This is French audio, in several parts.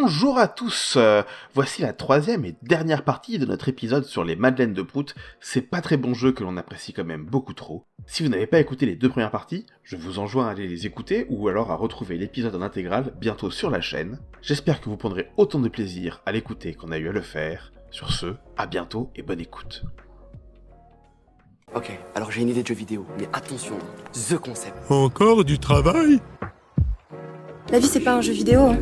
Bonjour à tous, voici la troisième et dernière partie de notre épisode sur les Madeleines de Prout, ces pas très bons jeux que l'on apprécie quand même beaucoup trop. Si vous n'avez pas écouté les deux premières parties, je vous enjoins à aller les écouter ou alors à retrouver l'épisode en intégrale bientôt sur la chaîne. J'espère que vous prendrez autant de plaisir à l'écouter qu'on a eu à le faire. Sur ce, à bientôt et bonne écoute. Ok, alors j'ai une idée de jeu vidéo, mais attention, The Concept. Encore du travail? La vie, c'est pas un jeu vidéo, hein.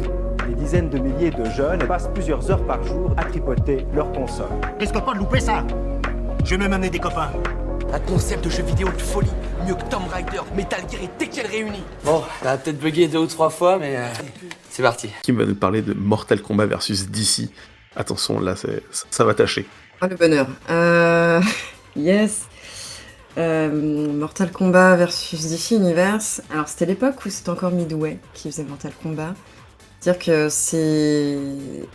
Des dizaines de milliers de jeunes passent plusieurs heures par jour à tripoter leur console. Risque pas de louper ça. Je vais même amener des copains. Un concept de jeu vidéo de folie, mieux que Tomb Raider, Metal Gear et Tekken réunis. Bon, ça va peut-être bugger 2 ou 3 fois, mais c'est parti. Qui va nous parler de Mortal Kombat versus DC. Attention, là, ça va tâcher. Oh, le bonheur. Yes. Mortal Kombat versus DC Universe. Alors, c'était l'époque où c'était encore Midway qui faisait Mortal Kombat. C'est-à-dire que c'est...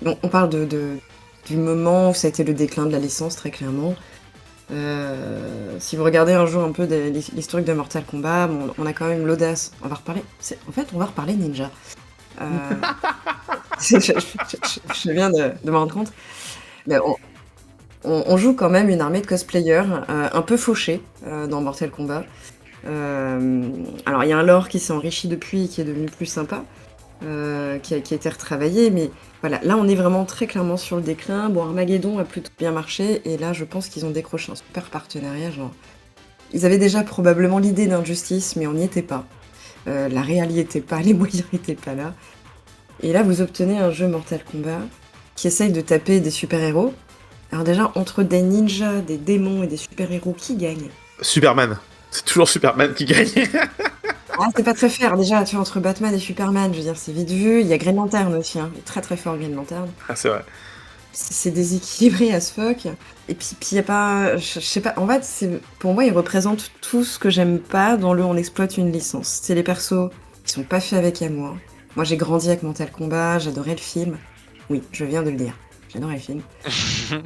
Bon, on parle du moment où ça a été le déclin de la licence, très clairement. Si vous regardez un jour un peu l'historique de Mortal Kombat, bon, on a quand même l'audace. On va reparler... En fait, on va reparler ninja. Je viens de me rendre compte. Mais on joue quand même une armée de cosplayers un peu fauchés dans Mortal Kombat. Alors, il y a un lore qui s'est enrichi depuis et qui est devenu plus sympa. Qui a été retravaillé, mais voilà, là on est vraiment très clairement sur le déclin. Bon, Armageddon a plutôt bien marché, et là je pense qu'ils ont décroché un super partenariat. Genre, ils avaient déjà probablement l'idée d'Injustice, mais on n'y était pas. La réal y était pas, les moyens n'étaient pas là. Et là vous obtenez un jeu Mortal Kombat qui essaye de taper des super-héros. Alors déjà, entre des ninjas, des démons et des super-héros, qui gagne? Superman. C'est toujours Superman qui gagne. Ah, c'est pas très fair, déjà, tu vois, entre Batman et Superman, je veux dire, c'est vite vu. Il y a Green Lantern aussi, hein. Il est très très fort, Green Lantern. Ah, c'est vrai. C'est déséquilibré as fuck. Et puis il y a pas... Je sais pas, en fait, pour moi, ils représentent tout ce que j'aime pas dans le on exploite une licence. C'est les persos qui sont pas faits avec amour. Moi, j'ai grandi avec Mortal Kombat, j'adorais le film. Oui, je viens de le dire. J'adorais le film.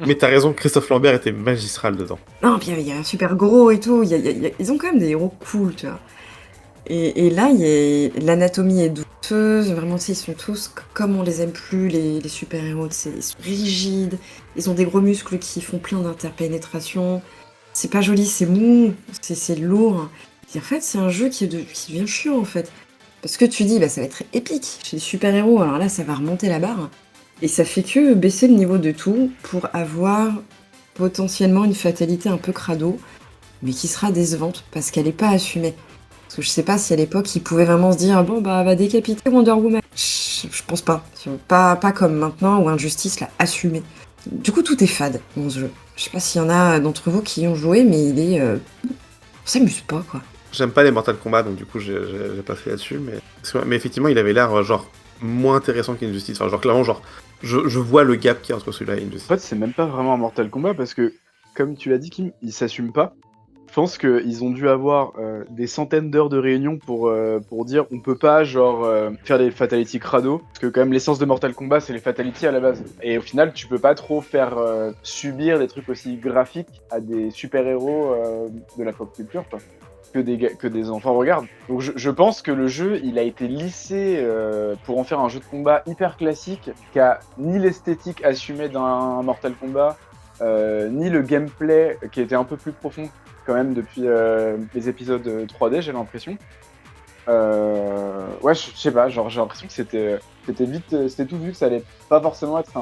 Mais t'as raison, Christophe Lambert était magistral dedans. Non, puis il y a un super gros et tout. Ils ont quand même des héros cool, tu vois. Et là, l'anatomie est douteuse, vraiment, ils sont tous comme on les aime plus, les super-héros, ils sont rigides, ils ont des gros muscles qui font plein d'interpénétration, c'est pas joli, c'est mou, c'est lourd. Et en fait, c'est un jeu qui devient chiant, en fait. Parce que tu dis, bah, ça va être épique chez les super-héros, alors là, ça va remonter la barre. Et ça fait que baisser le niveau de tout pour avoir potentiellement une fatalité un peu crado, mais qui sera décevante, parce qu'elle est pas assumée. Parce que je sais pas si à l'époque, ils pouvaient vraiment se dire « Bon, bah, va décapiter Wonder Woman ». Je pense pas. Pas comme maintenant, où Injustice l'a assumé. Du coup, tout est fade dans ce jeu. Je sais pas s'il y en a d'entre vous qui y ont joué, mais il est... on s'amuse pas, quoi. J'aime pas les Mortal Kombat, donc du coup, j'ai pas fait là-dessus, mais effectivement, il avait l'air, genre, moins intéressant qu'Injustice. Enfin, genre, clairement, genre, je vois le gap qu'il y a entre celui-là et Injustice. En fait, c'est même pas vraiment un Mortal Kombat, parce que, comme tu l'as dit, Kim, il s'assume pas. Je pense qu'ils ont dû avoir des centaines d'heures de réunion pour dire on peut pas genre faire des fatalities crado, parce que quand même l'essence de Mortal Kombat c'est les fatalities à la base. Et au final tu peux pas trop faire subir des trucs aussi graphiques à des super-héros de la pop culture quoi, que des enfants regardent. Donc je pense que le jeu il a été lissé pour en faire un jeu de combat hyper classique qui a ni l'esthétique assumée d'un Mortal Kombat, ni le gameplay qui était un peu plus profond quand même depuis les épisodes 3D, j'ai l'impression. Ouais, je sais pas, genre j'ai l'impression que c'était tout vu, que ça allait pas forcément être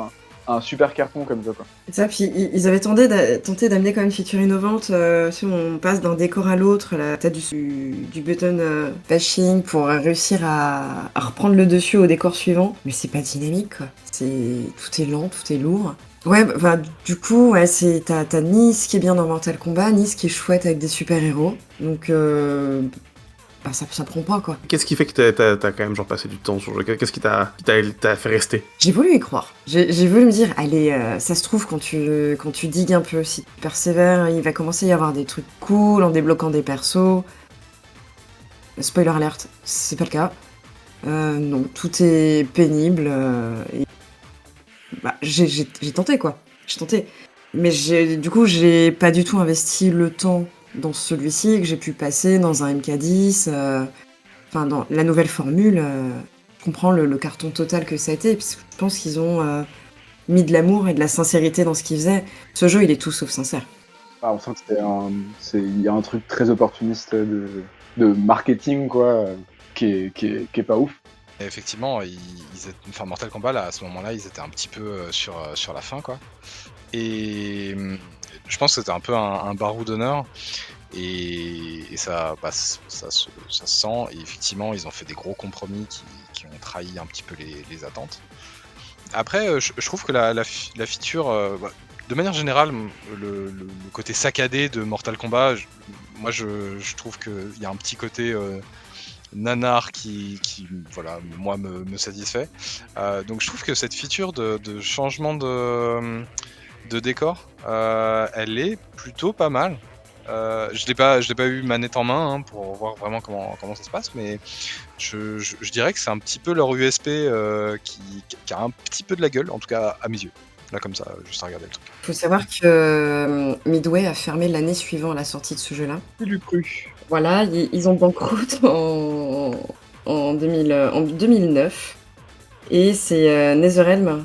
un super carton comme ça, quoi. Et ça, puis ils avaient tenté d'amener quand même une feature innovante, si on passe d'un décor à l'autre, la tête du button bashing pour réussir à reprendre le dessus au décor suivant, mais c'est pas dynamique, quoi. Tout est lent, tout est lourd. Ouais, bah, du coup, ouais, t'as ni ce qui est bien dans Mortal Kombat, ni ce qui est chouette avec des super-héros. Donc, bah, ça prend pas, quoi. Qu'est-ce qui fait que t'as quand même genre passé du temps sur le jeu? Qu'est-ce qui t'a fait rester? J'ai voulu y croire. J'ai voulu me dire, allez, ça se trouve, quand tu digues un peu, si tu persévères, il va commencer à y avoir des trucs cool en débloquant des persos. Spoiler alert, c'est pas le cas. Non, tout est pénible, et bah, j'ai tenté, quoi. J'ai tenté. Mais du coup, j'ai pas du tout investi le temps dans celui-ci que j'ai pu passer dans un MK10. Enfin, dans la nouvelle formule, je comprends le carton total que ça a été, parce que je pense qu'ils ont mis de l'amour et de la sincérité dans ce qu'ils faisaient. Ce jeu, il est tout sauf sincère. Ah, on sent que il y a un truc très opportuniste de marketing, quoi, qui est pas ouf. Et effectivement, enfin, Mortal Kombat, là, à ce moment-là, ils étaient un petit peu sur la fin, quoi. Et je pense que c'était un peu un barreau d'honneur. Et ça se sent. Et effectivement, ils ont fait des gros compromis qui ont trahi un petit peu les attentes. Après, je trouve que la feature, de manière générale, le côté saccadé de Mortal Kombat, moi je trouve qu'il y a un petit côté nanar qui voilà, moi me satisfait. Donc je trouve que cette feature de changement de décor, elle est plutôt pas mal. Je l'ai pas eu manette en main hein, pour voir vraiment comment ça se passe, mais je dirais que c'est un petit peu leur USP qui a un petit peu de la gueule, en tout cas à mes yeux. Là comme ça, juste à regarder le truc. Il faut savoir que Midway a fermé l'année suivant la sortie de ce jeu-là. C'est du cru. Voilà, ils ont banqueroute en 2009. Et c'est NetherRealm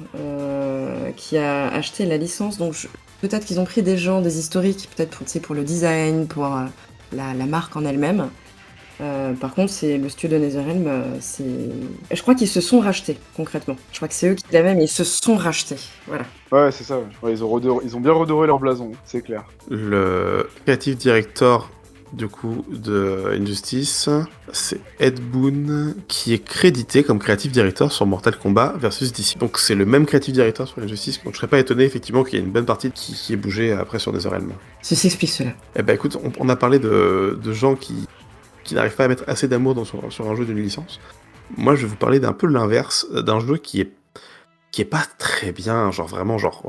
qui a acheté la licence. Donc peut-être qu'ils ont pris des gens, des historiques, peut-être pour le design, pour la marque en elle-même. Par contre, c'est le studio de NetherRealm, je crois qu'ils se sont rachetés, concrètement. Je crois que c'est eux qui l'avaient, mais ils se sont rachetés. Voilà. Ouais, c'est ça. Ouais, ils ont bien redoré leur blason, c'est clair. Le creative director du coup de Injustice, c'est Ed Boon qui est crédité comme creative director sur Mortal Kombat versus DC. Donc c'est le même creative director sur Injustice, donc je serais pas étonné effectivement qu'il y ait une bonne partie qui est bougée après sur NetherRealm. Ceci explique cela. Eh ben écoute, on a parlé de gens qui n'arrivent pas à mettre assez d'amour sur un jeu d'une licence. Moi je vais vous parler d'un peu l'inverse, d'un jeu qui est pas très bien,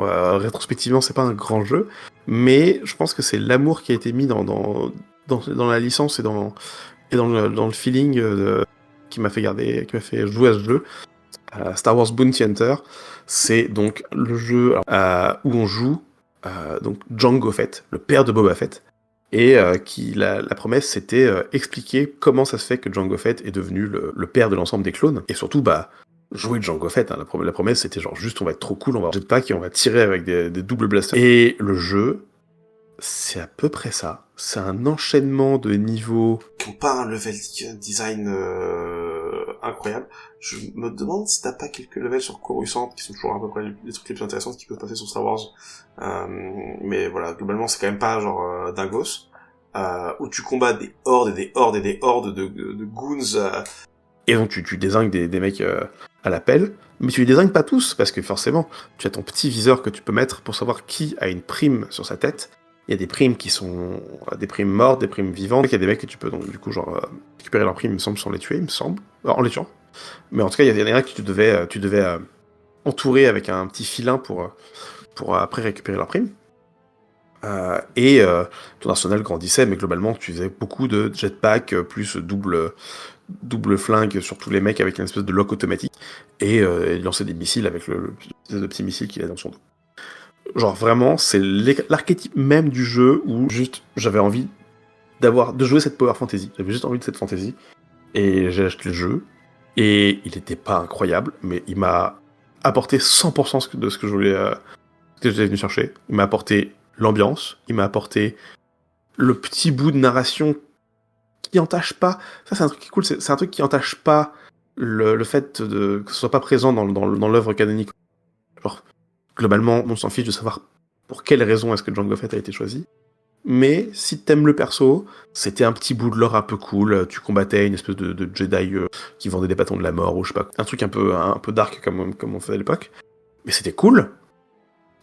rétrospectivement c'est pas un grand jeu, mais je pense que c'est l'amour qui a été mis dans la licence et dans le feeling qui m'a fait jouer à ce jeu. Star Wars Bounty Hunter, c'est donc le jeu où on joue donc Jango Fett, le père de Boba Fett, et la promesse c'était expliquer comment ça se fait que Jango Fett est devenu le père de l'ensemble des clones, et surtout jouer Jango Fett, hein. La promesse c'était genre juste on va être trop cool, on va avoir jetpack et on va tirer avec des double blasters. Et le jeu, c'est à peu près ça. C'est un enchaînement de niveaux qui n'ont pas un level design incroyable. Je me demande si t'as pas quelques levels sur Coruscant qui sont toujours à peu près les trucs les plus intéressants qui peuvent passer sur Star Wars. Mais voilà, globalement c'est quand même pas genre dingos. Où tu combats des hordes et des hordes et des hordes de goons. Et donc tu désingues des mecs à la pelle. Mais tu les désingues pas tous, parce que forcément, tu as ton petit viseur que tu peux mettre pour savoir qui a une prime sur sa tête. Il y a des primes qui sont des primes mortes, des primes vivantes. Il y a des mecs que tu peux donc du coup récupérer leurs primes, il me semble, sans les tuer, il me semble. En les tuant. Mais en tout cas, il y en a que tu devais entourer avec un petit filin pour après récupérer leurs primes. Et ton arsenal grandissait, mais globalement, tu faisais beaucoup de jetpack, plus double flingue sur tous les mecs avec une espèce de lock automatique, et lancer des missiles avec le petit missile qu'il a dans son dos. Genre vraiment, c'est l'archétype même du jeu où juste j'avais envie de jouer cette power fantasy. J'avais juste envie de cette fantasy, et j'ai acheté le jeu, et il était pas incroyable, mais il m'a apporté 100% de ce que je voulais, que j'étais venu chercher. Il m'a apporté l'ambiance, il m'a apporté le petit bout de narration qui entache pas. Ça, c'est un truc qui est cool, c'est un truc qui entache pas le fait que ce soit pas présent dans l'œuvre canonique. Genre, globalement, on s'en fiche de savoir pour quelle raison est-ce que Jango Fett a été choisi. Mais si t'aimes le perso, c'était un petit bout de lore un peu cool. Tu combattais une espèce de Jedi qui vendait des bâtons de la mort, ou je sais pas, un truc un peu dark comme on faisait à l'époque. Mais c'était cool.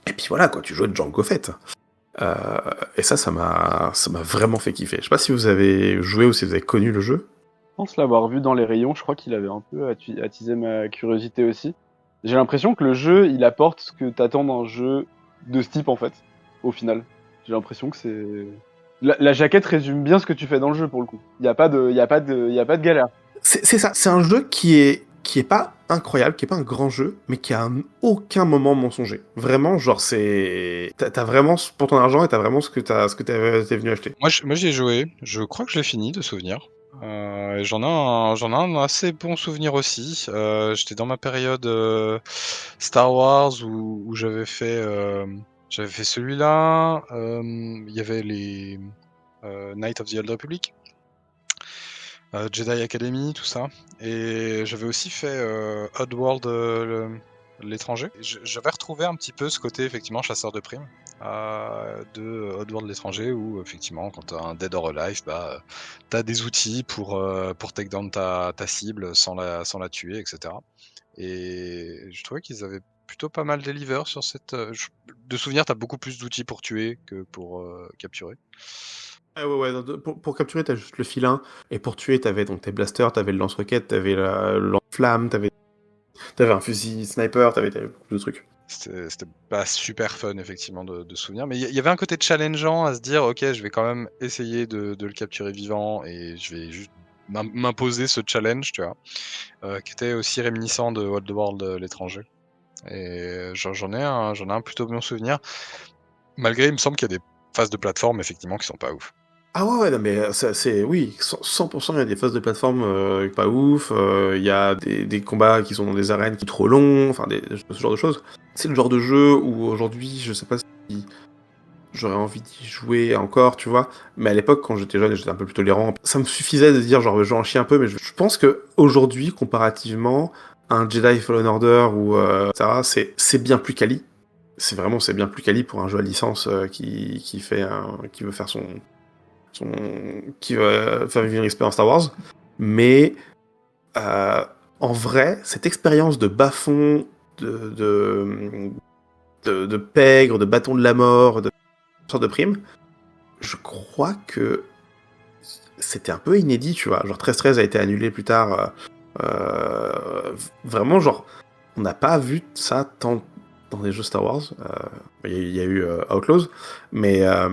Et puis voilà, quoi, tu jouais de Jango Fett. Et ça m'a vraiment fait kiffer. Je sais pas si vous avez joué ou si vous avez connu le jeu. Je pense l'avoir vu dans les rayons, je crois qu'il avait un peu attisé ma curiosité aussi. J'ai l'impression que le jeu, il apporte ce que t'attends d'un jeu de ce type, en fait, au final. J'ai l'impression que c'est... La jaquette résume bien ce que tu fais dans le jeu, pour le coup. Il y a pas de galère. C'est ça, c'est un jeu qui est pas incroyable, qui est pas un grand jeu, mais qui a aucun moment mensonger. Vraiment, genre t'as vraiment pour ton argent et t'as vraiment ce que t'es venu acheter. Moi j'y ai joué, je crois que je l'ai fini de souvenir. J'en ai un assez bon souvenir aussi. J'étais dans ma période Star Wars où j'avais fait celui-là. Il y avait les Knights of the Old Republic, Jedi Academy, tout ça. Et j'avais aussi fait Oddworld, l'étranger. J'avais retrouvé un petit peu ce côté effectivement chasseur de primes de Oddworld l'étranger, où effectivement quand t'as un Dead or Alive, t'as des outils pour take down ta cible sans la tuer, etc. Et je trouvais qu'ils avaient plutôt pas mal deliver sur cette... de souvenir, t'as beaucoup plus d'outils pour tuer que pour capturer. Ouais, pour capturer, t'as juste le filin, et pour tuer, t'avais donc tes blasters, t'avais le lance-roquette, t'avais le lance-flamme, t'avais un fusil sniper, t'avais beaucoup de trucs. C'était pas super fun, effectivement, de souvenir, mais il y avait un côté challengeant à se dire, ok, je vais quand même essayer de le capturer vivant, et je vais juste m'imposer ce challenge, tu vois, qui était aussi réminiscent de Oddworld l'étranger. Et j'en ai un plutôt bon souvenir, malgré, il me semble qu'il y a des phases de plateforme, effectivement, qui sont pas ouf. Ah ouais, non, mais oui, 100% il y a des phases de plateforme pas ouf, il y a des combats qui sont dans des arènes qui sont trop longs, enfin ce genre de choses. C'est le genre de jeu où aujourd'hui, je sais pas si j'aurais envie d'y jouer encore, tu vois, mais à l'époque, quand j'étais jeune et j'étais un peu plus tolérant, ça me suffisait de dire genre je vais en chier un peu, mais je pense que aujourd'hui, comparativement, un Jedi Fallen Order ou ça, c'est bien plus quali. C'est bien plus quali pour un jeu à licence qui veut faire qui va faire vivre une expérience Star Wars, mais en vrai, cette expérience de bas-fond, de pègre, de bâton de la mort, de sorte de prime, je crois que c'était un peu inédit, tu vois. Genre 13-13 a été annulé plus tard. Vraiment, genre, on n'a pas vu ça tant dans des jeux Star Wars. Il y a eu Outlaws, mais à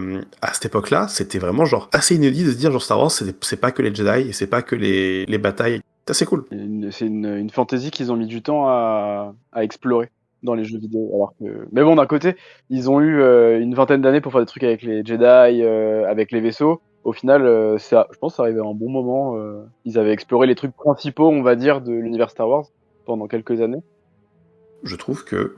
cette époque-là, c'était vraiment genre assez inédit de se dire genre Star Wars, c'est pas que les Jedi et c'est pas que les batailles. C'est assez cool. C'est une fantaisie qu'ils ont mis du temps à explorer dans les jeux vidéo. Alors que... Mais bon, d'un côté, ils ont eu une vingtaine d'années pour faire des trucs avec les Jedi, avec les vaisseaux. Au final, je pense que ça arrivait à un bon moment. Ils avaient exploré les trucs principaux, on va dire, de l'univers Star Wars pendant quelques années. Je trouve que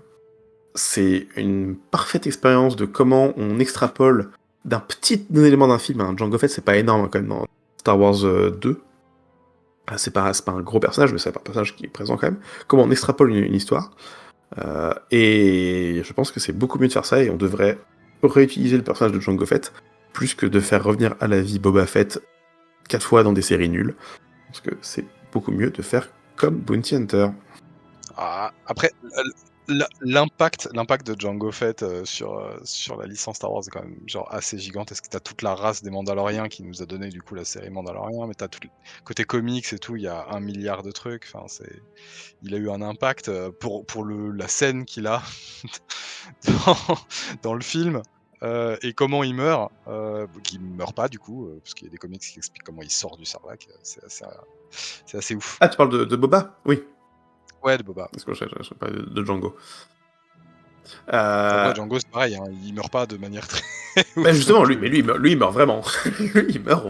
c'est une parfaite expérience de comment on extrapole d'un petit élément d'un film. Hein. Jango Fett, c'est pas énorme quand même dans Star Wars 2. C'est pas un gros personnage, mais c'est un personnage qui est présent quand même. Comment on extrapole une histoire. Et je pense que c'est beaucoup mieux de faire ça, et on devrait réutiliser le personnage de Jango Fett plus que de faire revenir à la vie Boba Fett 4 fois dans des séries nulles. Parce que c'est beaucoup mieux de faire comme Bounty Hunter. Après, l'impact de Jango Fett sur la licence Star Wars est quand même genre assez gigantesque. T'as toute la race des Mandaloriens qui nous a donné du coup la série Mandalorian, mais t'as tout côté comics et tout, il y a 1 milliard de trucs. Enfin, il a eu un impact pour la scène qu'il a dans le film. Et comment il meurt, qu'il meurt pas du coup, parce qu'il y a des comics qui expliquent comment il sort du Sarlacc, c'est assez ouf. Ah, tu parles de Boba ? Oui. Ouais, de Boba. Parce que je parle de Django. Après, Django, c'est pareil, hein, il meurt pas de manière très... Mais justement, lui, il meurt vraiment. Lui, il meurt.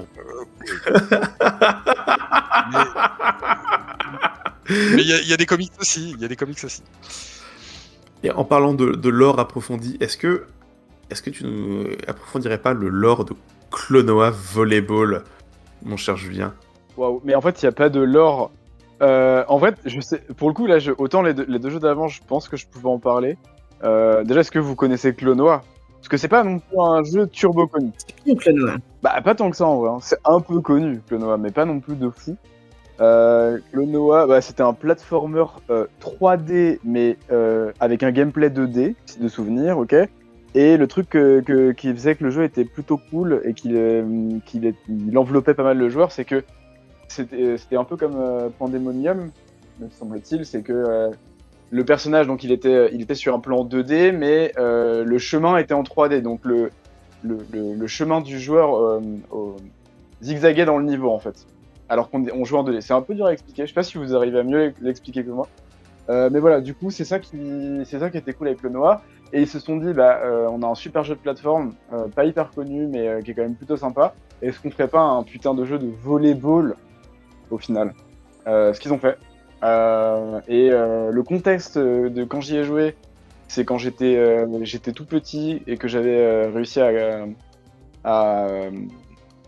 Mais il y a des comics aussi, Et en parlant de lore approfondi, est-ce que tu nous approfondirais pas le lore de Klonoa Volleyball, mon cher Julien ? Waouh, mais en fait, il n'y a pas de lore. En fait, je sais, pour le coup, là, autant les deux jeux d'avant, je pense que je pouvais en parler. Déjà, est-ce que vous connaissez Klonoa ? Parce que c'est pas non plus un jeu turbo connu. C'est qui Klonoa ? Bah, pas tant que ça en vrai. Hein. C'est un peu connu, Klonoa, mais pas non plus de fou. Klonoa, c'était un platformer 3D, mais avec un gameplay 2D, de souvenir, ok. Et le truc qui faisait que le jeu était plutôt cool et qu'il enveloppait pas mal le joueur, c'est que c'était un peu comme Pandemonium, me semble-t-il, c'est que le personnage, donc il était sur un plan 2D, mais le chemin était en 3D, donc le chemin du joueur zigzaguait dans le niveau en fait, alors qu'on jouait en 2D. C'est un peu dur à expliquer, je sais pas si vous arrivez à mieux l'expliquer que moi, mais voilà, du coup c'est ça qui était cool avec le Noah, et ils se sont dit on a un super jeu de plateforme, pas hyper connu, mais qui est quand même plutôt sympa. est-ce qu'on ferait pas un putain de jeu de volleyball au final? Ce qu'ils ont fait. Le contexte de quand j'y ai joué, c'est quand j'étais tout petit et que j'avais réussi à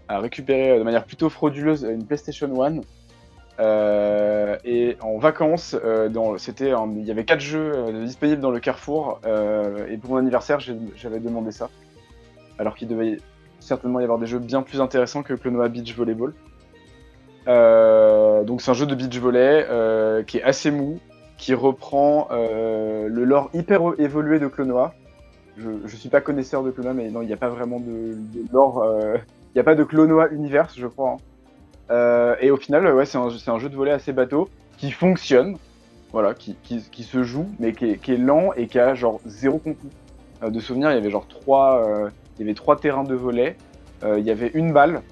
récupérer de manière plutôt frauduleuse une PlayStation 1. Et en vacances, il y avait 4 jeux disponibles dans le Carrefour. Et pour mon anniversaire, j'avais demandé ça. Alors qu'il devait certainement y avoir des jeux bien plus intéressants que Klonoa Beach Volleyball. Donc c'est un jeu de beach volley qui est assez mou, qui reprend le lore hyper évolué de Klonoa. Je suis pas connaisseur de Klonoa, mais non, il n'y a pas vraiment de lore. Il n'y a pas de Klonoa Universe, je crois. Et au final, ouais, c'est un jeu de volley assez bateau qui fonctionne, voilà, qui se joue, mais qui est lent et qui a genre 0 contenu. De souvenir, il y avait genre 3 terrains de volley, il y avait une balle.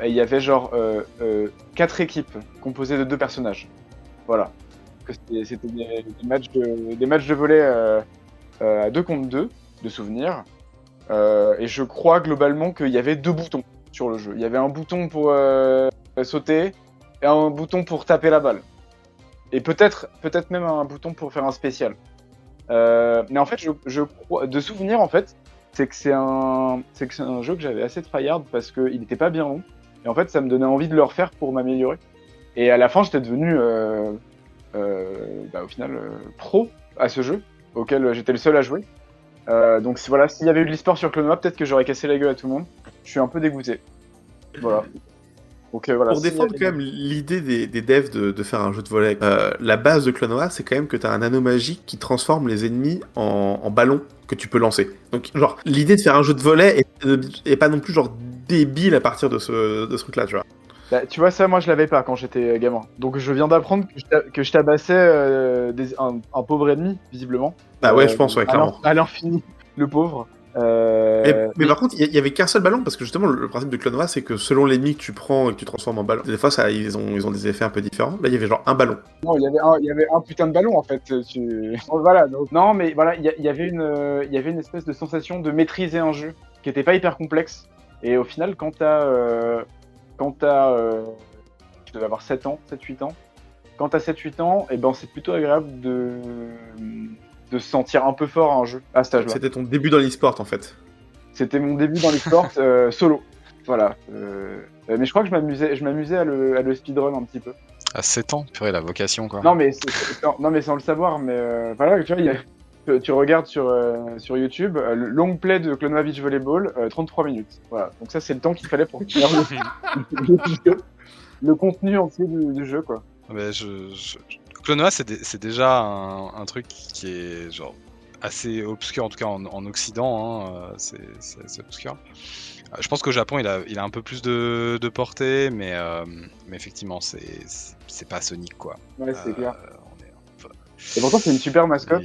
Et il y avait genre 4 équipes composées de 2 personnages. Voilà. C'était des matchs de volley à 2 contre 2, de souvenirs. Et je crois globalement qu'il y avait 2 boutons sur le jeu. Il y avait un bouton pour sauter et un bouton pour taper la balle. Et peut-être même un bouton pour faire un spécial. Mais en fait, je crois, de souvenir en fait, c'est que c'est un jeu que j'avais assez tryhard parce qu'il n'était pas bien long. Et en fait, ça me donnait envie de le refaire pour m'améliorer. Et à la fin, j'étais devenu, au final, pro à ce jeu, auquel j'étais le seul à jouer. Donc voilà, s'il y avait eu de l'e-sport sur Klonoa, peut-être que j'aurais cassé la gueule à tout le monde. Je suis un peu dégoûté. Voilà. Donc, voilà. Pour défendre quand même l'idée des devs de faire un jeu de volley, la base de Klonoa, c'est quand même que t'as un anneau magique qui transforme les ennemis en ballons que tu peux lancer. Donc, genre, l'idée de faire un jeu de volley est pas non plus genre débile à partir de ce truc-là, tu vois. Bah, tu vois, ça, moi, je l'avais pas quand j'étais gamin. Donc, je viens d'apprendre que je tabassais un pauvre ennemi, visiblement. Bah ouais, je pense, ouais, clairement. À l'infini, le pauvre. Mais par contre, il y avait qu'un seul ballon, parce que justement, le principe de Klonoa, c'est que selon l'ennemi que tu prends et que tu transformes en ballon, des fois, ils ont des effets un peu différents. Là, il y avait genre un ballon. Non, il y avait un putain de ballon, en fait. Voilà. Donc... Non, mais voilà, il y avait une espèce de sensation de maîtriser un jeu qui était pas hyper complexe. Et au final, quand tu devais avoir 7-8 ans, quand t'as 7-8 ans, et ben c'est plutôt agréable de se sentir un peu fort à un jeu, à cet âge-là. C'était ton début dans l'e-sport, en fait. C'était mon début dans l'e-sport solo. Voilà. Mais je crois que je m'amusais à le speedrun un petit peu. À 7 ans, purée, la vocation, quoi. Non, mais sans le savoir, mais voilà, tu vois, tu regardes sur YouTube, le long play de Klonoa Beach Volleyball, 33 minutes. Voilà. Donc ça, c'est le temps qu'il fallait pour finir le contenu entier du jeu, quoi. Mais Klonoa, c'est déjà un truc qui est genre assez obscur, en tout cas en Occident, hein, c'est obscur. Je pense qu'au Japon, il a un peu plus de portée, mais effectivement, c'est pas Sonic, quoi. Ouais, c'est clair. Et pourtant, c'est une super mascotte.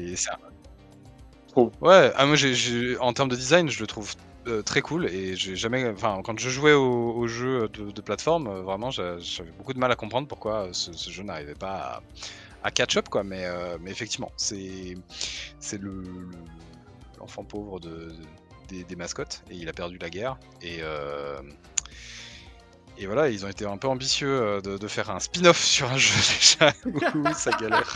Ouais, moi, en termes de design, je le trouve très cool, et j'ai jamais, enfin, quand je jouais aux jeux de plateforme, vraiment, j'avais beaucoup de mal à comprendre pourquoi ce jeu n'arrivait pas à catch up, quoi. Mais effectivement, c'est l'enfant pauvre des mascottes, et il a perdu la guerre, et voilà, ils ont été un peu ambitieux de faire un spin-off sur un jeu déjà où ça galère.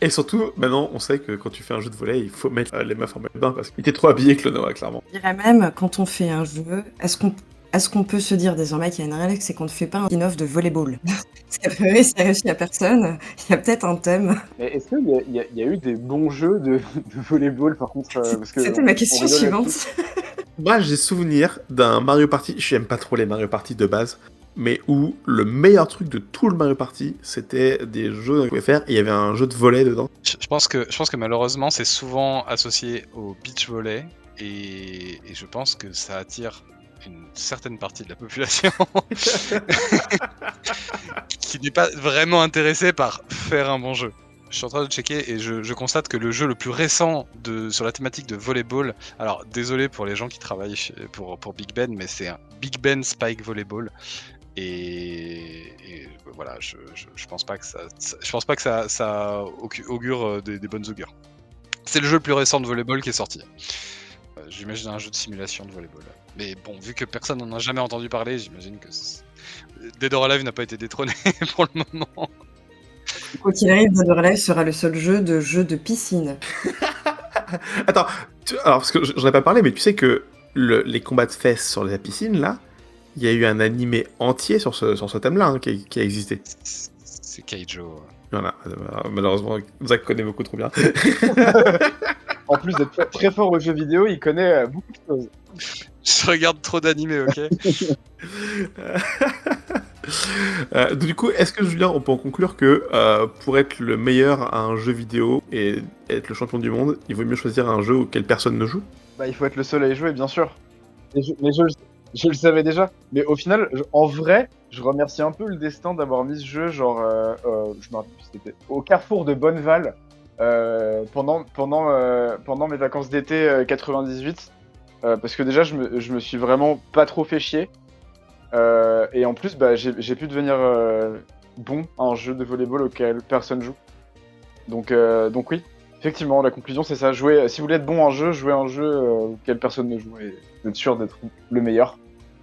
Et surtout, maintenant, on sait que quand tu fais un jeu de volley, il faut mettre les meufs en mode bain, parce qu'il était trop habillé Klonoa, clairement. Je dirais même, quand on fait un jeu, est-ce qu'on peut se dire désormais qu'il y a une règle, c'est qu'on ne fait pas un spin-off de volleyball? Parce qu'à priori, ça réussit à personne, il y a peut-être un thème. Mais est-ce qu'il y a eu des bons jeux de volleyball, par contre parce que c'était ma question suivante. Moi, j'ai souvenir d'un Mario Party, j'aime pas trop les Mario Party de base, mais où le meilleur truc de tout le Mario Party, c'était des jeux qu'on pouvait faire, et il y avait un jeu de volley dedans. Je pense que malheureusement, c'est souvent associé au beach volley, et je pense que ça attire une certaine partie de la population qui n'est pas vraiment intéressée par faire un bon jeu. Je suis en train de checker et je constate que le jeu le plus récent sur la thématique de volleyball, alors désolé pour les gens qui travaillent pour Big Ben, mais c'est un Big Ben Spike Volleyball. Et voilà, je pense pas que ça augure des bonnes augures. C'est le jeu le plus récent de volleyball qui est sorti. j'imagine un jeu de simulation de volleyball. Mais bon, vu que personne n'en a jamais entendu parler, j'imagine que Dead or Alive n'a pas été détrôné pour le moment. Quoi qu'il arrive, Dead or Alive sera le seul jeu de piscine. Attends, alors parce que j'en ai pas parlé, mais tu sais que les combats de fesses sur la piscine, là, il y a eu un animé entier sur ce thème-là hein, qui a existé. C'est Keijo. Voilà, malheureusement, Zach connaît beaucoup trop bien. En plus d'être très, très fort aux jeux vidéo, il connaît beaucoup de choses. Je regarde trop d'animés, ok. Du coup, est-ce que Julien, on peut en conclure que pour être le meilleur à un jeu vidéo et être le champion du monde, il vaut mieux choisir un jeu auquel personne ne joue? Bah, il faut être le seul à y jouer, bien sûr. Mais je le savais déjà. Mais au final, en vrai, je remercie un peu le destin d'avoir mis ce jeu, genre, je me rappelle plus c'était au carrefour de Bonneval pendant mes vacances d'été 98. Parce que déjà, je me suis vraiment pas trop fait chier. Et en plus, bah, j'ai pu devenir bon à un jeu de volleyball auquel personne joue. Donc oui, effectivement, la conclusion c'est ça. Si vous voulez être bon en jeu, jouez à un jeu auquel personne ne joue et vous êtes sûr d'être le meilleur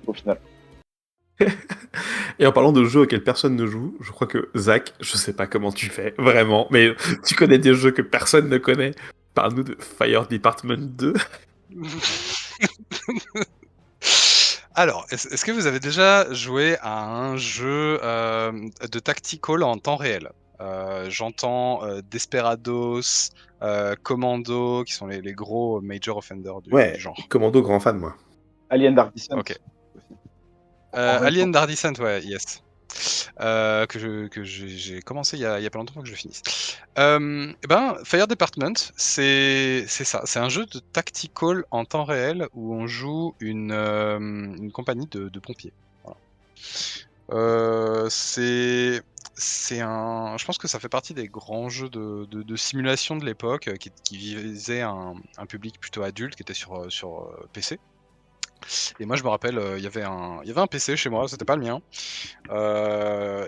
au final. Et en parlant de jeux auxquels personne ne joue, je crois que Zach, je sais pas comment tu fais, vraiment, mais tu connais des jeux que personne ne connaît. Parle-nous de Fire Department 2. Alors, est-ce que vous avez déjà joué à un jeu de tactical en temps réel? J'entends Desperados, Commando, qui sont les gros major offenders du genre. Commando, grand fan, moi. Alien Dark Descent. Ok. Alien Dark Descent, ouais, yes. Que j'ai commencé il y a pas longtemps que je finisse. Fire Department, c'est ça. C'est un jeu de tactical en temps réel où on joue une compagnie de pompiers. Voilà. Je pense que ça fait partie des grands jeux de simulation de l'époque qui visaient un public plutôt adulte qui était sur PC. Et moi je me rappelle, il y avait un PC chez moi, c'était pas le mien,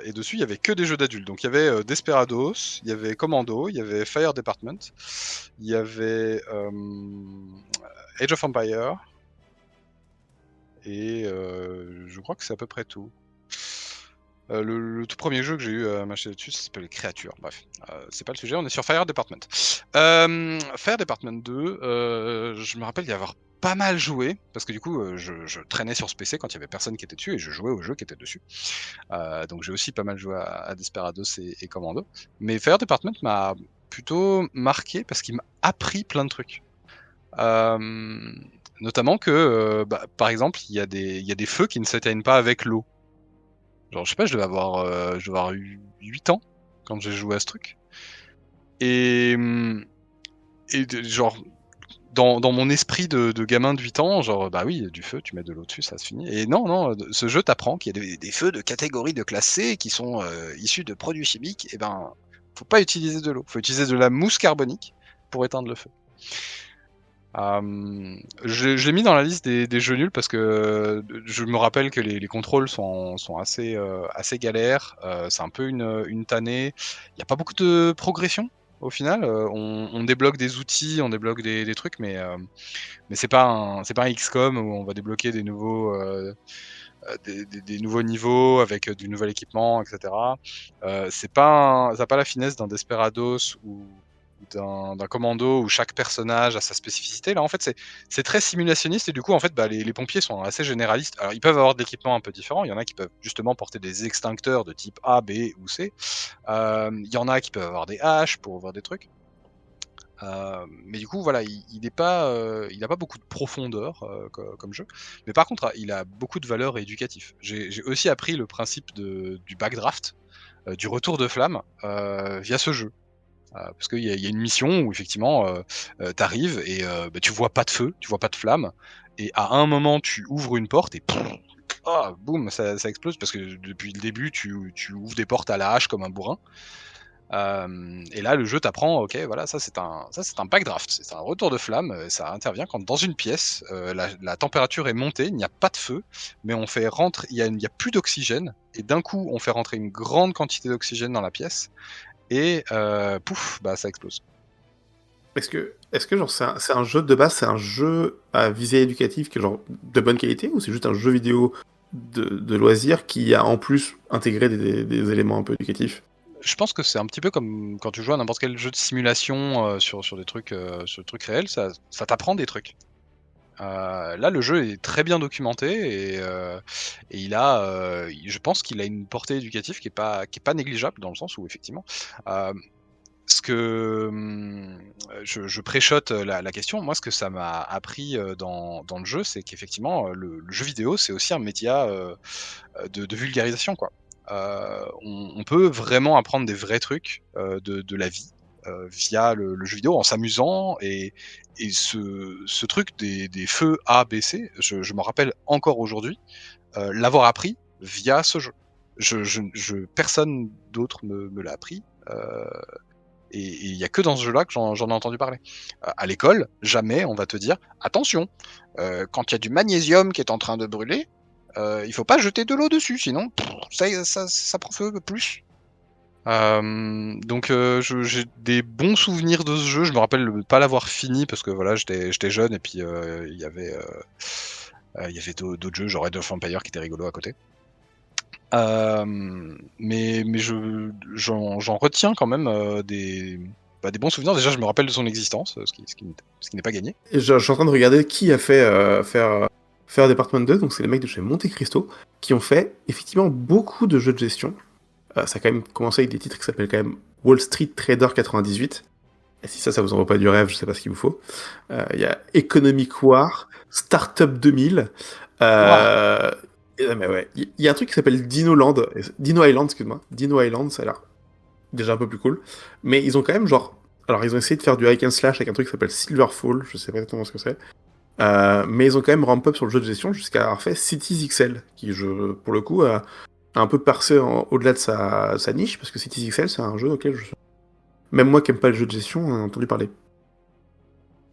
et dessus il y avait que des jeux d'adultes. Donc il y avait Desperados, il y avait Commando, il y avait Fire Department, il y avait Age of Empires, et je crois que c'est à peu près tout. Le tout premier jeu que j'ai eu à m'acheter dessus, ça s'appelle Créatures. Bref, c'est pas le sujet, on est sur Fire Department. Fire Department 2, je me rappelle d'y avoir pas mal joué, parce que du coup, je traînais sur ce PC quand il y avait personne qui était dessus, et je jouais aux jeux qui étaient dessus. Donc j'ai aussi pas mal joué à Desperados et Commando. Mais Fire Department m'a plutôt marqué, parce qu'il m'a appris plein de trucs. Notamment que, par exemple, il y a des feux qui ne s'éteignent pas avec l'eau. Genre, je sais pas, je devais avoir eu 8 ans quand j'ai joué à ce truc. Et genre, dans mon esprit de gamin de 8 ans, genre, bah oui, du feu, tu mets de l'eau dessus, ça se finit. Et non, ce jeu t'apprend qu'il y a des feux de catégorie de classe C qui sont issus de produits chimiques. Et ben, faut pas utiliser de l'eau, faut utiliser de la mousse carbonique pour éteindre le feu. Je l'ai mis dans la liste des jeux nuls parce que je me rappelle que les contrôles sont assez galères. C'est un peu une tannée. Il n'y a pas beaucoup de progression au final. On débloque des outils, on débloque des trucs, mais c'est pas un XCOM où on va débloquer des nouveaux niveaux avec du nouvel équipement, etc. Ça n'a pas la finesse d'un Desperados ou d'un Commando où chaque personnage a sa spécificité. Là en fait c'est très simulationniste et du coup en fait les pompiers sont assez généralistes. Alors ils peuvent avoir de l'équipement un peu différent, il y en a qui peuvent justement porter des extincteurs de type A, B ou C, il y en a qui peuvent avoir des haches pour voir des trucs, mais du coup voilà il a pas beaucoup de profondeur comme jeu, mais par contre il a beaucoup de valeur éducative. J'ai aussi appris le principe du backdraft, du retour de flamme via ce jeu. Parce qu'il y a une mission où effectivement t'arrives et tu vois pas de feu, tu vois pas de flamme, et à un moment tu ouvres une porte et boum, ça explose parce que depuis le début tu ouvres des portes à la hache comme un bourrin. Et là le jeu t'apprend, ok, voilà, ça c'est un backdraft, c'est un retour de flamme. Ça intervient quand dans une pièce la température est montée, il n'y a pas de feu, mais on fait rentrer, il y a plus d'oxygène, et d'un coup on fait rentrer une grande quantité d'oxygène dans la pièce. Et pouf, ça explose. Est-ce que genre c'est un jeu de base, c'est un jeu à visée éducative qui est genre de bonne qualité, ou c'est juste un jeu vidéo de loisirs qui a en plus intégré des éléments un peu éducatifs? Je pense que c'est un petit peu comme quand tu joues à n'importe quel jeu de simulation sur des trucs réels, ça t'apprend des trucs. Là, le jeu est très bien documenté et je pense qu'il a une portée éducative qui est pas négligeable dans le sens où effectivement, ce que je préchote la question. Moi, ce que ça m'a appris dans le jeu, c'est qu'effectivement, le jeu vidéo, c'est aussi un média de vulgarisation, quoi. On peut vraiment apprendre des vrais trucs de la vie via le jeu vidéo en s'amusant et ce truc des feux A, B, C, je m'en rappelle encore aujourd'hui, l'avoir appris via ce jeu. Personne d'autre me l'a appris. Et il y a que dans ce jeu-là que j'en ai entendu parler. À l'école, jamais on va te dire attention, quand il y a du magnésium qui est en train de brûler, il faut pas jeter de l'eau dessus, sinon ça prend feu plus. Donc j'ai des bons souvenirs de ce jeu. Je me rappelle pas l'avoir fini parce que voilà, j'étais jeune et puis il y avait d'autres jeux, genre Age of Empires qui étaient rigolos à côté. Mais j'en retiens quand même des bons souvenirs. Déjà, je me rappelle de son existence, ce qui n'est pas gagné. Et je suis en train de regarder qui a fait faire Department 2, donc c'est les mecs de chez Monte Cristo, qui ont fait effectivement beaucoup de jeux de gestion. Ça a quand même commencé avec des titres qui s'appellent quand même Wall Street Trader 98. Et si ça vous envoie pas du rêve, je sais pas ce qu'il vous faut. Il y a Economic War, Startup 2000. Mais ouais, il y a un truc qui s'appelle Dino Island, excuse-moi. Dino Island, ça a l'air déjà un peu plus cool. Mais ils ont quand même genre... Alors ils ont essayé de faire du hack and slash avec un truc qui s'appelle Silverfall, je sais pas exactement ce que c'est. Mais ils ont quand même ramp up sur le jeu de gestion jusqu'à avoir fait Cities XL, qui, pour le coup, a un peu percé au-delà de sa niche, parce que Cities XL, c'est un jeu auquel même moi qui aime pas les jeux de gestion, on a entendu parler.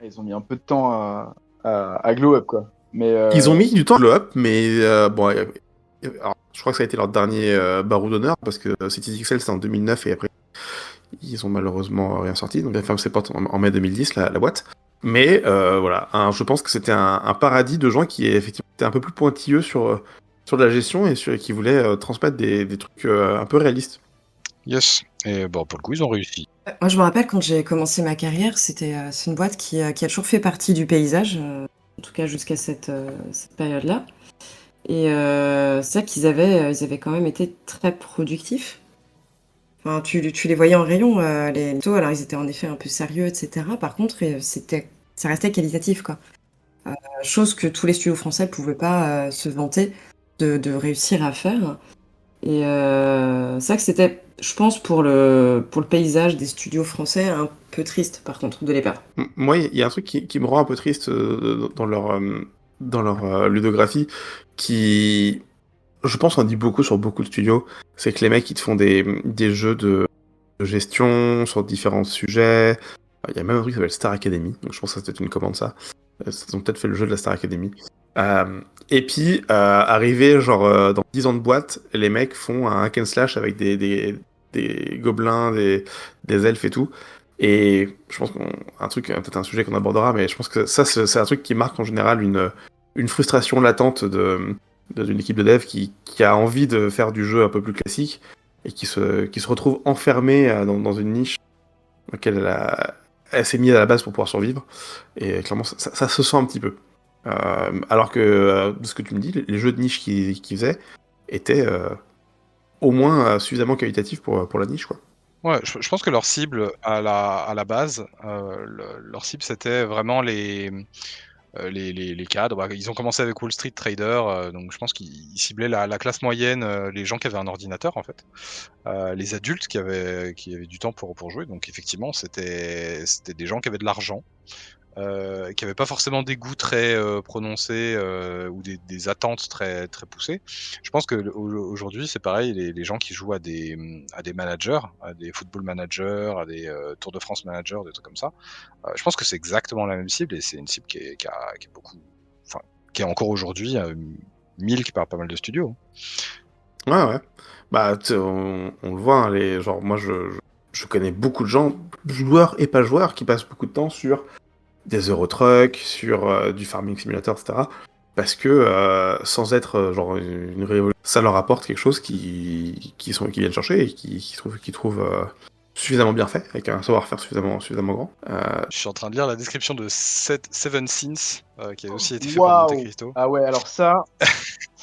Ils ont mis un peu de temps à glow up, quoi. Mais Ils ont mis du temps à glow up, mais bon, alors, je crois que ça a été leur dernier barreau d'honneur, parce que Cities XL, c'était en 2009, et après, ils ont malheureusement rien sorti, donc ils ont fermé ses portes en mai 2010, la boîte. Mais voilà, je pense que c'était un paradis de gens qui effectivement étaient un peu plus pointilleux sur de la gestion et qui voulaient transmettre des trucs un peu réalistes. Yes, et bon, pour le coup, ils ont réussi. Moi, je me rappelle quand j'ai commencé ma carrière, c'est une boîte qui a toujours fait partie du paysage, en tout cas jusqu'à cette période-là. Et c'est vrai qu'ils avaient quand même été très productifs. Enfin, tu les voyais en rayon, les taux, alors ils étaient en effet un peu sérieux, etc. Par contre, ça restait qualitatif, quoi. Chose que tous les studios français ne pouvaient pas se vanter de réussir à faire. Et c'est vrai que c'était, je pense, pour le paysage des studios français, un peu triste, par contre, de les perdre. Moi, il y a un truc qui me rend un peu triste dans leur ludographie, qui, je pense, on dit beaucoup sur beaucoup de studios, c'est que les mecs, ils te font des jeux de gestion sur différents sujets. Il y a même un truc qui s'appelle Star Academy, donc je pense que ça peut être une commande, ça. Ils ont peut-être fait le jeu de la Star Academy. Et puis, arrivé genre dans 10 ans de boîte, les mecs font un hack and slash avec des gobelins, des elfes et tout. Et je pense peut-être un sujet qu'on abordera, mais je pense que ça, c'est un truc qui marque en général une frustration latente d'une équipe de dev qui a envie de faire du jeu un peu plus classique et qui se retrouve enfermée dans une niche dans laquelle elle s'est mise à la base pour pouvoir survivre. Et clairement, ça se sent un petit peu. Alors que, de ce que tu me dis, les jeux de niche qu'ils faisaient étaient au moins suffisamment qualitatifs pour la niche, quoi. Ouais, je pense que leur cible à la base, leur cible c'était vraiment les cadres. Ils ont commencé avec Wall Street Trader, donc je pense qu'ils ciblaient la classe moyenne, les gens qui avaient un ordinateur en fait, les adultes qui avaient du temps pour jouer. Donc effectivement, c'était des gens qui avaient de l'argent, qui n'avaient pas forcément des goûts très prononcés ou des attentes très très poussées. Je pense que aujourd'hui c'est pareil, les gens qui jouent à des managers, à des football managers, à des Tour de France managers, des trucs comme ça. Je pense que c'est exactement la même cible et c'est une cible qui est beaucoup, enfin qui est encore aujourd'hui milk par pas mal de studios. Ouais. Bah on le voit, hein, genre moi je connais beaucoup de gens, joueurs et pas joueurs, qui passent beaucoup de temps sur des Euro Truck, sur du Farming Simulator, etc. Parce que sans être genre une révolution, ça leur apporte quelque chose qui viennent chercher et qui trouvent suffisamment bien fait, avec un savoir-faire suffisamment grand. Je suis en train de lire la description de Seven Sins, qui a aussi été fait par Monte Cristo. Ah ouais, alors ça,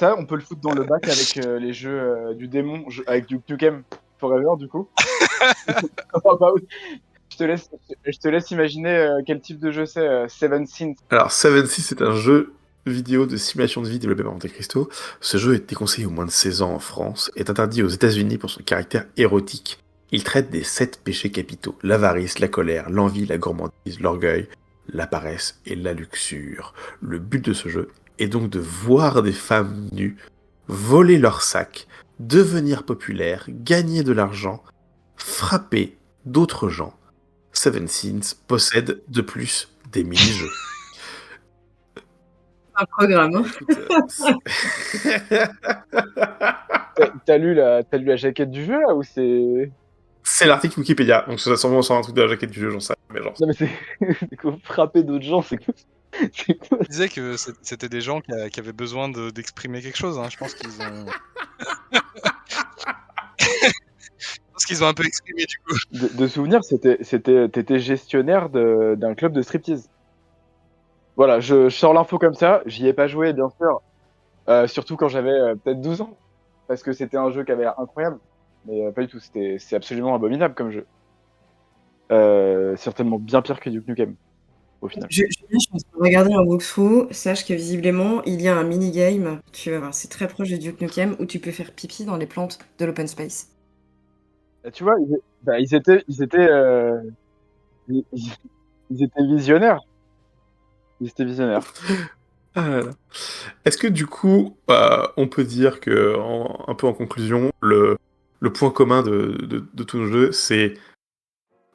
on peut le foutre dans le bac avec les jeux du démon, avec Duke Nukem Forever, du coup. Oh, bah oui. Je te laisse imaginer quel type de jeu c'est, Seven Sins. Alors, Seven Seas, c'est un jeu vidéo de simulation de vie développé par Monte Cristo. Ce jeu est déconseillé aux moins de 16 ans en France, est interdit aux États-Unis pour son caractère érotique. Il traite des 7 péchés capitaux: l'avarice, la colère, l'envie, la gourmandise, l'orgueil, la paresse et la luxure. Le but de ce jeu est donc de voir des femmes nues, voler leurs sacs, devenir populaires, gagner de l'argent, frapper d'autres gens. Seven Sins possède de plus des mini-jeux. Un programme. Hein. T'as lu la jaquette du jeu là ou c'est... C'est l'article Wikipédia, donc ça sûrement un truc de la jaquette du jeu, j'en sais. Mais genre... Non mais c'est quoi, frapper d'autres gens, c'est quoi? Il disait que c'était des gens qui avaient besoin d'exprimer quelque chose, hein. Je pense qu'ils ont... Je pense qu'ils ont un peu exprimé du coup. De souvenir, t'étais gestionnaire d'un club de striptease. Voilà, je sors l'info comme ça, j'y ai pas joué bien sûr, surtout quand j'avais peut-être 12 ans, parce que c'était un jeu qui avait l'air incroyable, mais pas du tout, c'est absolument abominable comme jeu. Certainement bien pire que Duke Nukem, au final. Je suis en train de regarder un walkthrough, sache que visiblement, il y a un minigame, tu vas voir, c'est très proche de Duke Nukem, où tu peux faire pipi dans les plantes de l'open space. Tu vois, ils étaient visionnaires. Ils étaient visionnaires. Ah là là. Est-ce que du coup, on peut dire que, un peu en conclusion, le point commun de tous nos jeux, c'est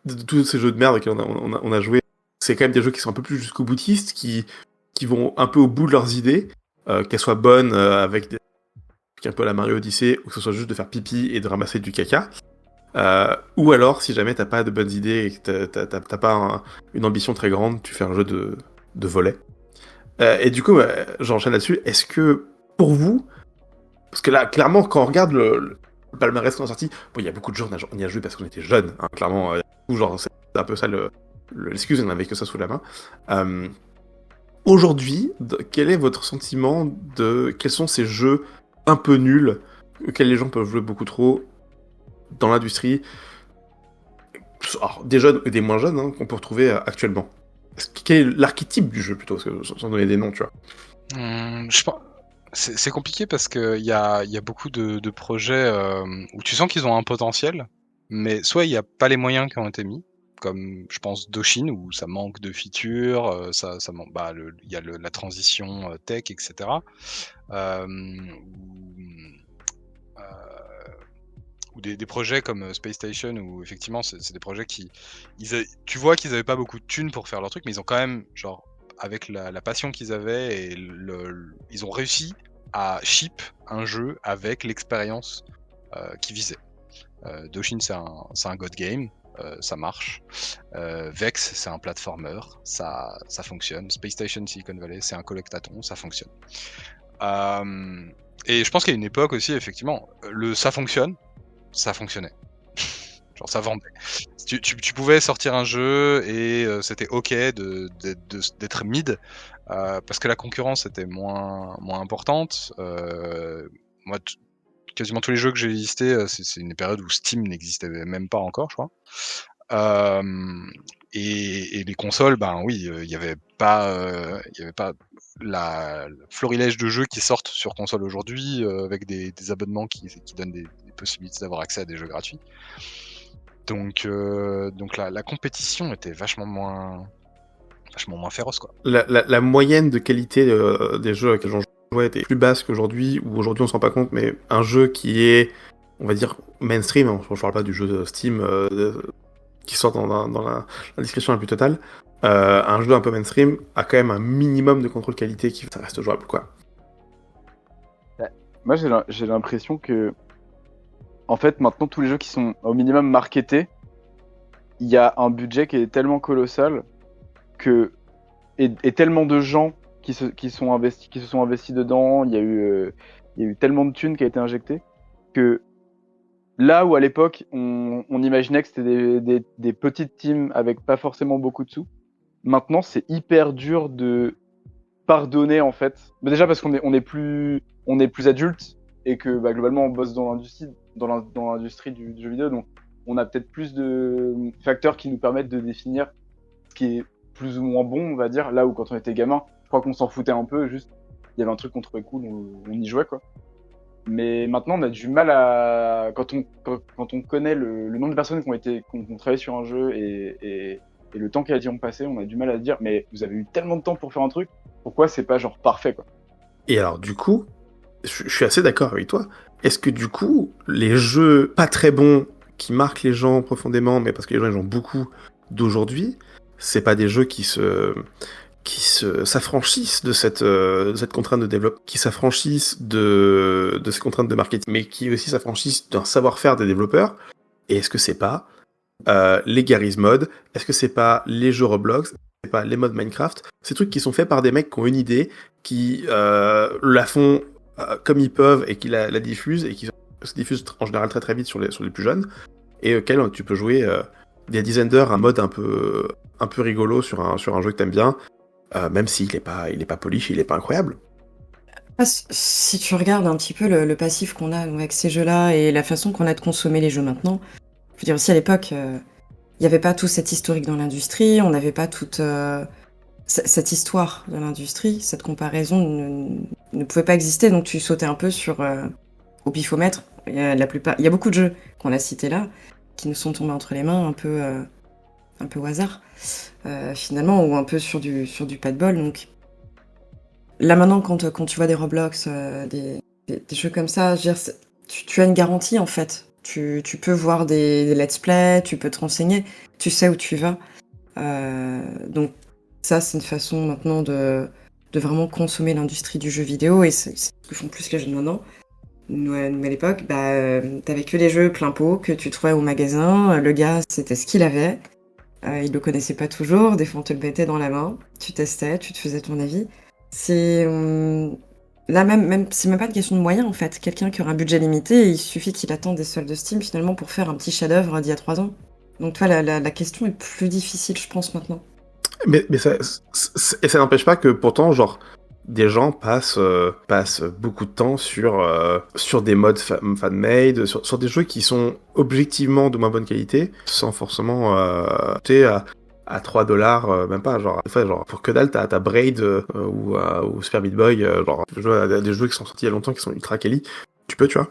de tous ces jeux de merde auxquels on a joué, c'est quand même des jeux qui sont un peu plus jusqu'au boutiste, qui vont un peu au bout de leurs idées, qu'elles soient bonnes avec des un peu à la Mario Odyssey, ou que ce soit juste de faire pipi et de ramasser du caca. Ou alors, si jamais t'as pas de bonnes idées et que t'as pas une ambition très grande, tu fais un jeu de volet. Et du coup, j'enchaîne là-dessus. Est-ce que, pour vous, parce que là, clairement, quand on regarde le palmarès qu'on a sorti, bon, il y a beaucoup de gens, on y a joué parce qu'on était jeunes, hein, clairement, genre, c'est un peu ça l'excuse, on n'avait que ça sous la main. Aujourd'hui, quel est votre sentiment de quels sont ces jeux un peu nuls, auxquels les gens peuvent jouer beaucoup trop dans l'industrie, alors, des jeunes et des moins jeunes, hein, qu'on peut retrouver actuellement? Quel est l'archétype du jeu, plutôt, parce que, sans donner des noms, tu vois? Je pense... C'est compliqué parce qu'il y a beaucoup de projets où tu sens qu'ils ont un potentiel, mais soit il n'y a pas les moyens qui ont été mis, comme je pense Doshin, où ça manque de features, il y a la transition tech, etc. Ou des projets comme Space Station, où effectivement c'est des projets tu vois qu'ils avaient pas beaucoup de thunes pour faire leur truc, mais ils ont quand même, genre, avec la passion qu'ils avaient, et ils ont réussi à ship un jeu avec l'expérience qu'ils visaient. Doshin, c'est un god game, ça marche. Vex, c'est un platformer, ça fonctionne. Space Station Silicon Valley, c'est un collectathon, ça fonctionne. Et je pense qu'il y a une époque aussi, effectivement, ça fonctionne, ça fonctionnait. Genre, ça vendait. Tu pouvais sortir un jeu et c'était ok d'être mid, parce que la concurrence était moins importante. Moi, quasiment tous les jeux que j'ai listés, c'est une période où Steam n'existait même pas encore, je crois. Et les consoles, ben oui, il y avait pas le florilège de jeux qui sortent sur console aujourd'hui, avec des abonnements qui donnent des possibilités d'avoir accès à des jeux gratuits. Donc la compétition était vachement moins féroce, quoi. La moyenne de qualité des jeux auxquels j'en jouais était plus basse qu'aujourd'hui, où aujourd'hui on s'en rend pas compte, mais un jeu qui est, on va dire, mainstream, hein, je parle pas du jeu Steam qui sort dans la description la plus totale, un jeu un peu mainstream a quand même un minimum de contrôle qualité qui reste jouable, quoi. Moi j'ai l'impression que, en fait, maintenant tous les jeux qui sont au minimum marketés il y a un budget qui est tellement colossal que et tellement de gens qui se sont investis dedans. Il y a eu tellement de thunes qui a été injectée que là où à l'époque on imaginait que c'était des petites teams avec pas forcément beaucoup de sous, maintenant c'est hyper dur de pardonner en fait. Mais déjà parce qu'on est plus adulte et que globalement on bosse dans l'industrie du jeu vidéo, donc on a peut-être plus de facteurs qui nous permettent de définir ce qui est plus ou moins bon, on va dire. Là où quand on était gamin, je crois qu'on s'en foutait un peu, juste il y avait un truc qu'on trouvait cool, on y jouait quoi. Mais maintenant on a du mal à quand on connaît le nombre de personnes qui ont travaillé sur un jeu et le temps qu'elles y ont passé, on a du mal à dire mais vous avez eu tellement de temps pour faire un truc, pourquoi c'est pas genre parfait quoi. Et alors du coup, je suis assez d'accord avec toi. Est-ce que du coup, les jeux pas très bons qui marquent les gens profondément, mais parce que les gens ils jouent beaucoup d'aujourd'hui, c'est pas des jeux qui s'affranchissent de cette contrainte de développement, qui s'affranchissent de ces contraintes de marketing, mais qui aussi s'affranchissent d'un savoir-faire des développeurs? Et est-ce que c'est pas les Garry's Mod? Est-ce que c'est pas les jeux Roblox? C'est pas les modes Minecraft? Ces trucs qui sont faits par des mecs qui ont une idée, qui la font comme ils peuvent et qui la diffusent, et qui se diffusent en général très très vite sur les plus jeunes, et auxquels tu peux jouer des dizaines d'heures, un mode un peu rigolo sur un jeu que t'aimes bien, même s'il est pas polish, il est pas incroyable. Si tu regardes un petit peu le passif qu'on a avec ces jeux-là et la façon qu'on a de consommer les jeux maintenant, je veux dire aussi à l'époque, il n'y avait pas tout cet historique dans l'industrie, on n'avait pas toute cette histoire de l'industrie, cette comparaison ne pouvait pas exister, donc tu sautais un peu au pifomètre. Il y a beaucoup de jeux qu'on a cités là qui nous sont tombés entre les mains un peu au hasard, finalement, ou un peu sur du pas de bol. Donc là maintenant, quand tu vois des Roblox, des jeux comme ça, je veux dire, tu as une garantie en fait. Tu peux voir des let's play, tu peux te renseigner, tu sais où tu vas. Donc ça, c'est une façon maintenant de vraiment consommer l'industrie du jeu vidéo, et c'est ce que font plus les jeunes maintenant. Nous, à l'époque, t'avais que les jeux plein pot que tu trouvais au magasin. Le gars, c'était ce qu'il avait. Il le connaissait pas toujours. Des fois, on te le mettait dans la main. Tu testais, tu te faisais ton avis. C'est là même c'est même pas une question de moyens en fait. Quelqu'un qui aura un budget limité, il suffit qu'il attende des soldes de Steam finalement pour faire un petit chef-d'œuvre d'il y a 3 ans. Donc toi, la question est plus difficile, je pense maintenant. Mais ça n'empêche pas que pourtant, genre, des gens passent beaucoup de temps sur des modes fan-made, sur des jeux qui sont objectivement de moins bonne qualité, sans forcément à $3, même pas, genre, pour que dalle, t'as Braid ou Super Meat Boy, genre, des jeux qui sont sortis il y a longtemps, qui sont ultra quali, tu vois.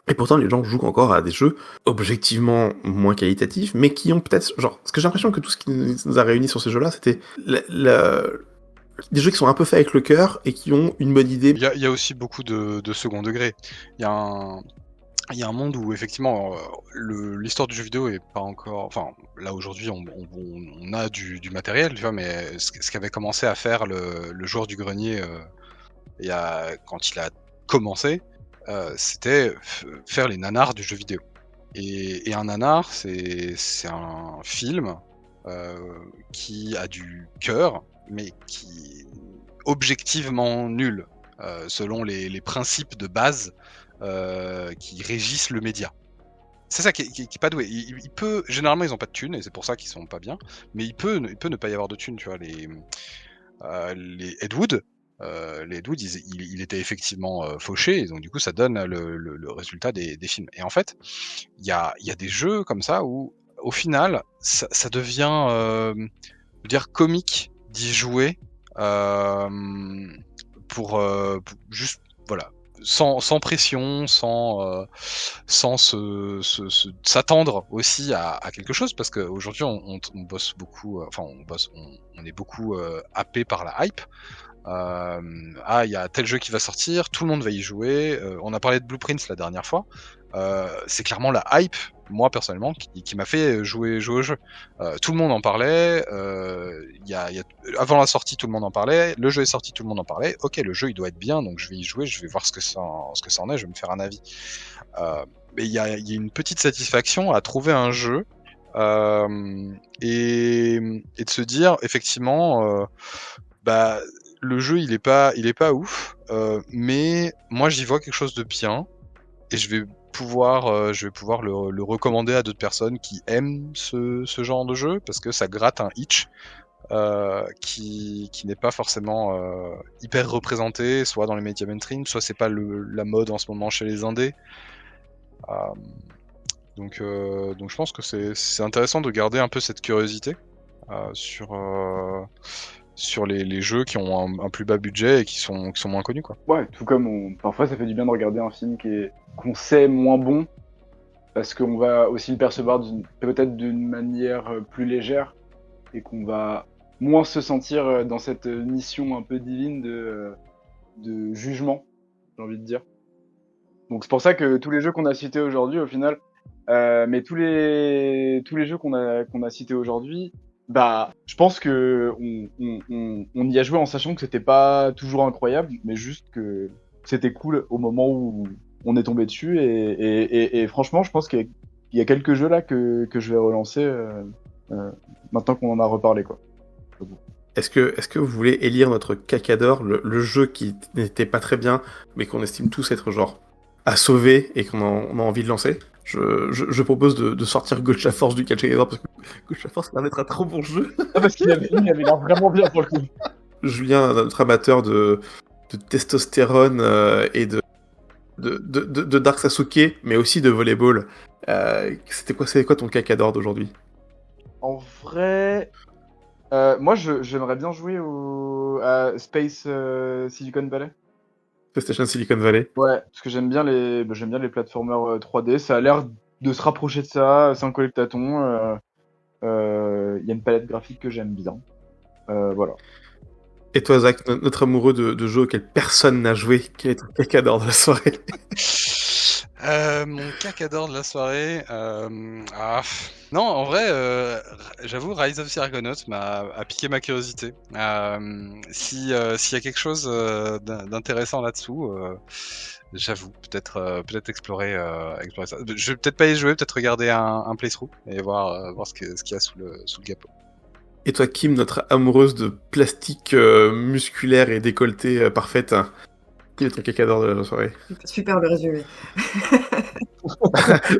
Et pourtant, les gens jouent encore à des jeux objectivement moins qualitatifs, mais qui ont peut-être, genre, parce que j'ai l'impression que tout ce qui nous a réunis sur ces jeux-là, c'était des jeux qui sont un peu faits avec le cœur et qui ont une bonne idée. Il y a aussi beaucoup de second degré. Il y a un monde où effectivement l'histoire du jeu vidéo est pas encore. Enfin, là aujourd'hui on a du matériel, tu vois, mais ce qu'avait commencé à faire le joueur du grenier quand il a commencé, c'était faire les nanars du jeu vidéo. Et un nanar, c'est un film qui a du cœur, mais qui est objectivement nul, selon les principes de base qui régissent le média. C'est ça qui est pas doué. Il peut, généralement ils ont pas de thunes, et c'est pour ça qu'ils sont pas bien, mais il peut ne pas y avoir de thunes, tu vois. Les Ed Wood, il était effectivement fauché, et donc du coup ça donne le résultat des films. Et en fait, il y a des jeux comme ça où, au final, ça devient, je veux dire, comique d'y jouer pour juste, voilà, sans pression, sans s'attendre aussi à quelque chose, parce qu'aujourd'hui on bosse beaucoup, on est beaucoup happé par la hype. Il y a tel jeu qui va sortir, tout le monde va y jouer. On a parlé de Blueprints la dernière fois. C'est clairement la hype, moi personnellement, qui m'a fait jouer au jeu. Tout le monde en parlait. Avant la sortie, tout le monde en parlait. Le jeu est sorti, tout le monde en parlait. Ok, le jeu il doit être bien, donc je vais y jouer, je vais voir ce que ça en est, je vais me faire un avis. Mais il y a une petite satisfaction à trouver un jeu Et de se dire effectivement, le jeu il est pas ouf, mais moi j'y vois quelque chose de bien et je vais pouvoir le recommander à d'autres personnes qui aiment ce genre de jeu parce que ça gratte un itch qui n'est pas forcément hyper représenté, soit dans les médias mainstream, soit c'est pas la mode en ce moment chez les indés. Donc je pense que c'est intéressant de garder un peu cette curiosité sur les jeux qui ont un plus bas budget et qui sont moins connus, quoi. Ouais, tout comme parfois ça fait du bien de regarder un film qu'on sait moins bon, parce qu'on va aussi le percevoir peut-être d'une manière plus légère, et qu'on va moins se sentir dans cette mission un peu divine de jugement, j'ai envie de dire. Donc c'est pour ça que tous les jeux qu'on a cités aujourd'hui, au final, mais tous les jeux qu'on a cités aujourd'hui, je pense que on y a joué en sachant que c'était pas toujours incroyable, mais juste que c'était cool au moment où on est tombé dessus, et franchement, je pense qu'il y a quelques jeux là que je vais relancer maintenant qu'on en a reparlé, quoi. Est-ce que vous voulez élire notre cacador, le jeu qui n'était pas très bien, mais qu'on estime tous être genre à sauver et qu'on a envie de lancer? Je propose de sortir Gotcha Force du cacador, parce que Gotcha Force va être un trop bon jeu. Parce qu'il avait l'air vraiment bien pour le coup. Julien, notre amateur de testostérone et de Dark Sasuke, mais aussi de volleyball, c'est quoi ton cacador d'aujourd'hui? En vrai, moi j'aimerais bien jouer à Space Silicon Valley. PlayStation Silicon Valley. Ouais, parce que j'aime bien les platformers 3D, ça a l'air de se rapprocher de ça, c'est un collectathon, y a une palette graphique que j'aime bien. Voilà. Et toi, Zach, notre amoureux de jeux auquel personne n'a joué, quel est ton cacador de la soirée? Mon cacador de la soirée, non, en vrai, j'avoue, Rise of the Argonauts a piqué ma curiosité. S'il y a quelque chose d'intéressant là-dessous, j'avoue, peut-être explorer ça. Je vais peut-être pas y jouer, peut-être regarder un playthrough et voir ce qu'il y a sous le capot. Et toi, Kim, notre amoureuse de plastique musculaire et décolleté parfaite, quel est ton cacador de la soirée? Super le résumé. Je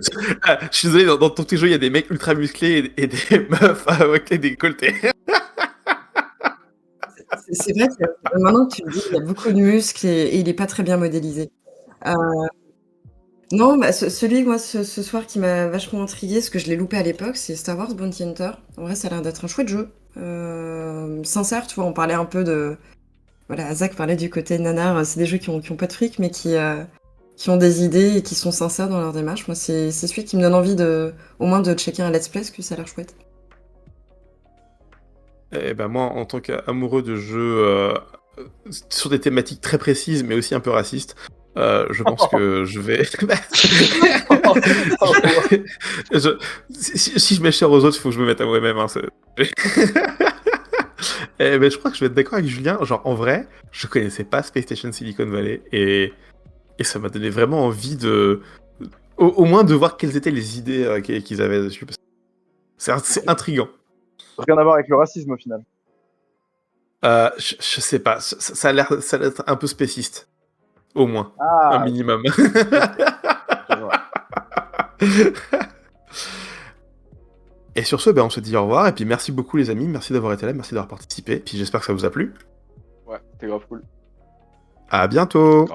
suis désolé, dans tous tes jeux, il y a des mecs ultra musclés et des meufs avec les décolletés. C'est vrai que maintenant que tu le dis, il y a beaucoup de muscles et il est pas très bien modélisé. Non, celui, moi, ce soir qui m'a vachement intrigué, parce que je l'ai loupé à l'époque, c'est Star Wars Bounty Hunter. En vrai, ça a l'air d'être un chouette jeu. Sincère, tu vois, on parlait un peu de... Voilà, Zach parlait du côté nanar, c'est des jeux qui ont pas de fric, mais qui ont des idées et qui sont sincères dans leur démarche. Moi, c'est celui qui me donne envie au moins de checker un let's play, parce que ça a l'air chouette. Et moi, en tant qu'amoureux de jeux sur des thématiques très précises, mais aussi un peu racistes, je pense que je vais... si je mets cher aux autres, il faut que je me mette à moi-même. Hein, je crois que je vais être d'accord avec Julien. Genre, en vrai, je connaissais pas Space Station Silicon Valley et ça m'a donné vraiment envie au moins de voir quelles étaient les idées qu'ils avaient dessus. C'est intriguant. Rien à voir avec le racisme au final. Je sais pas. Ça a l'air d'être un peu spéciste. Au moins. Un minimum. Et sur ce, on se dit au revoir, et puis merci beaucoup les amis, merci d'avoir été là, merci d'avoir participé, puis j'espère que ça vous a plu. Ouais, c'était grave cool. À bientôt.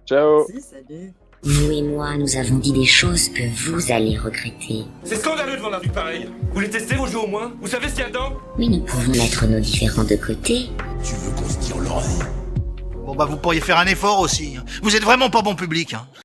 Ciao. Si, salut. Vous et moi, nous avons dit des choses que vous allez regretter. C'est scandaleux de vendre un truc pareil. Vous les testez vos jeux au moins? Vous savez ce qu'il y a dedans? Mais nous pouvons mettre nos différends de côté. Tu veux qu'on se tire l'oreille? Bon vous pourriez faire un effort aussi. Vous êtes vraiment pas bon public, hein.